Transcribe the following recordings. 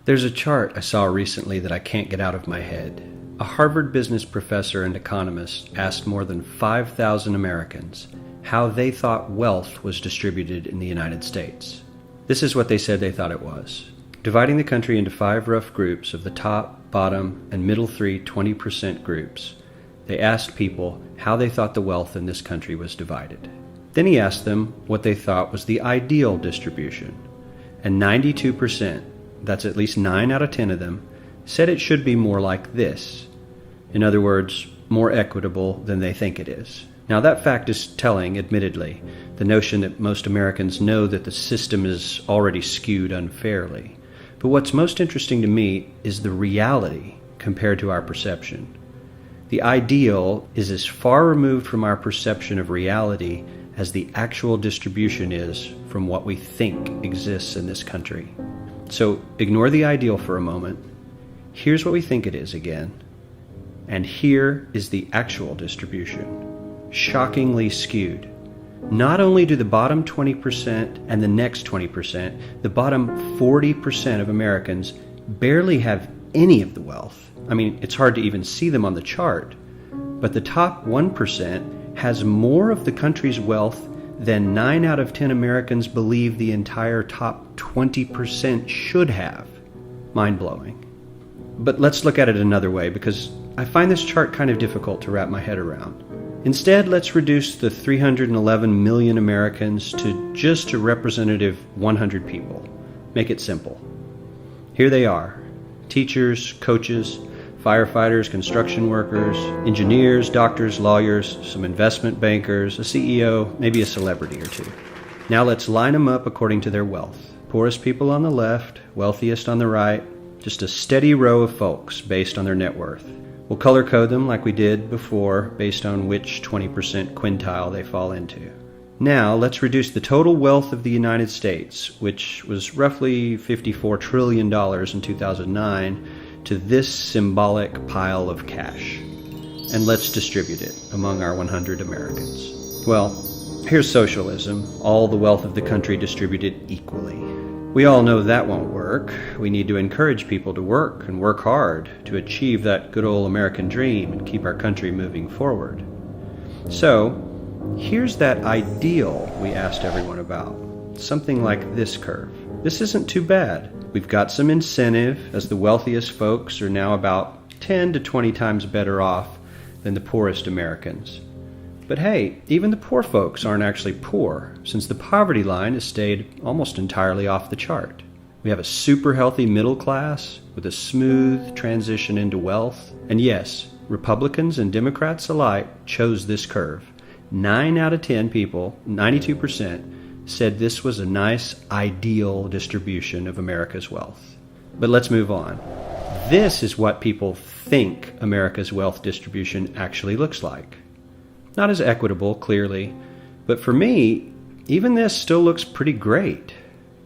There's a chart I saw recently that I can't get out of my head. A Harvard business professor and economist asked more than 5,000 Americans how they thought wealth was distributed in the United States. This is what they said they thought it was. Dividing the country into 5 rough groups of the top, bottom, and middle 3 20% groups, they asked people how they thought the wealth in this country was divided. Then he asked them what they thought was the ideal distribution. And 92%, that's at least 9 out of 10 of them, said it should be more like this. In other words, more equitable than they think it is. Now that fact is telling, admittedly, the notion that most Americans know that the system is already skewed unfairly. But what's most interesting to me is the reality compared to our perception. The ideal is as far removed from our perception of reality as the actual distribution is from what we think exists in this country. So ignore the ideal for a moment. Here's what we think it is again. And here is the actual distribution. Shockingly skewed. Not only do the bottom 20% and the next 20%, the bottom 40% of Americans barely have any of the wealth. I mean, it's hard to even see them on the chart. But the top 1% has more of the country's wealth than 9 out of 10 Americans believe the entire top 20% should have. Mind-blowing. But let's look at it another way, because I find this chart kind of difficult to wrap my head around. Instead, let's reduce the 311 million Americans to just a representative 100 people. Make it simple. Here they are: teachers, coaches, firefighters, construction workers, engineers, doctors, lawyers, some investment bankers, a CEO, maybe a celebrity or two. Now let's line them up according to their wealth. Poorest people on the left, wealthiest on the right, just a steady row of folks based on their net worth. We'll color code them like we did before based on which 20% quintile they fall into. Now let's reduce the total wealth of the United States, which was roughly $54 trillion in 2009, to this symbolic pile of cash. And let's distribute it among our 100 Americans. Well, here's socialism, all the wealth of the country distributed equally. We all know that won't work. We need to encourage people to work and work hard to achieve that good old American dream and keep our country moving forward. So, here's that ideal we asked everyone about. Something like this curve. This isn't too bad. We've got some incentive, as the wealthiest folks are now about 10 to 20 times better off than the poorest Americans. But hey, even the poor folks aren't actually poor, since the poverty line has stayed almost entirely off the chart. We have a super healthy middle class with a smooth transition into wealth. And yes, Republicans and Democrats alike chose this curve. 9 out of 10 people, 92%, said this was a nice, ideal distribution of America's wealth. But let's move on. This is what people think America's wealth distribution actually looks like. Not as equitable, clearly, but for me, even this still looks pretty great.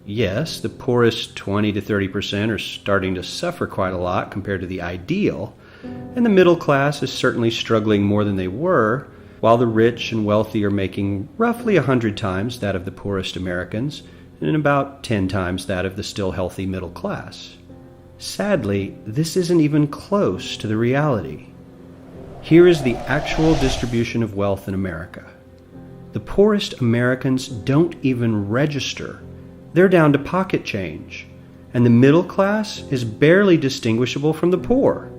Yes, the poorest 20 to 30% are starting to suffer quite a lot compared to the ideal, and the middle class is certainly struggling more than they were, while the rich and wealthy are making roughly 100 times that of the poorest Americans, and about 10 times that of the still healthy middle class. Sadly, this isn't even close to the reality. Here is the actual distribution of wealth in America. The poorest Americans don't even register. They're down to pocket change, and the middle class is barely distinguishable from the poor.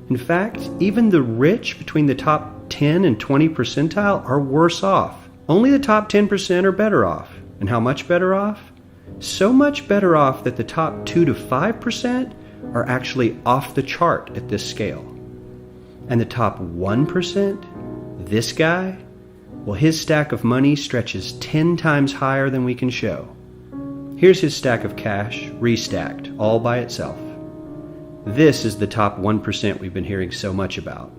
In fact, even the rich between the top 10 and 20 percentile are worse off. Only the top 10% are better off. And how much better off? So much better off that the top 2 to 5% are actually off the chart at this scale. And the top 1%, this guy, well, his stack of money stretches 10 times higher than we can show. Here's his stack of cash, restacked, all by itself. This is the top 1% we've been hearing so much about.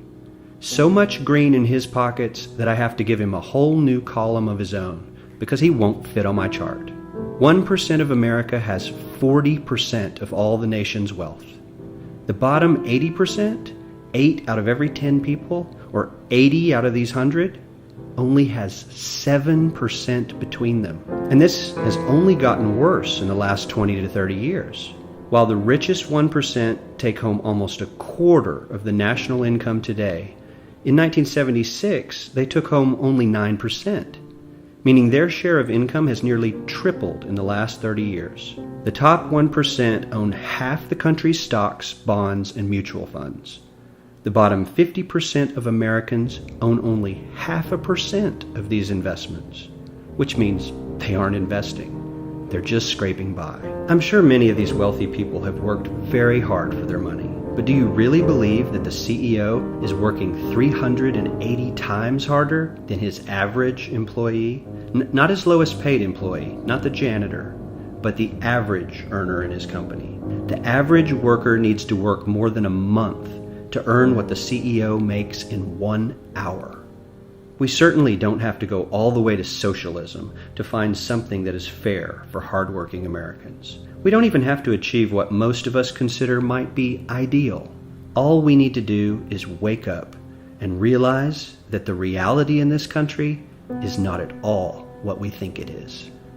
So much green in his pockets that I have to give him a whole new column of his own, because he won't fit on my chart. 1% of America has 40% of all the nation's wealth. The bottom 80%, 8 out of every 10 people, or 80 out of these 100, only has 7% between them. And this has only gotten worse in the last 20 to 30 years. While the richest 1% take home almost a quarter of the national income today, in 1976 they took home only 9%, meaning their share of income has nearly tripled in the last 30 years. The top 1% own half the country's stocks, bonds, and mutual funds. The bottom 50% of Americans own only 0.5% of these investments, which means they aren't investing. They're just scraping by. I'm sure many of these wealthy people have worked very hard for their money. But do you really believe that the CEO is working 380 times harder than his average employee? Not his lowest paid employee, not the janitor, but the average earner in his company. The average worker needs to work more than a month to earn what the CEO makes in 1 hour. We certainly don't have to go all the way to socialism to find something that is fair for hardworking Americans. We don't even have to achieve what most of us consider might be ideal. All we need to do is wake up and realize that the reality in this country is not at all what we think it is.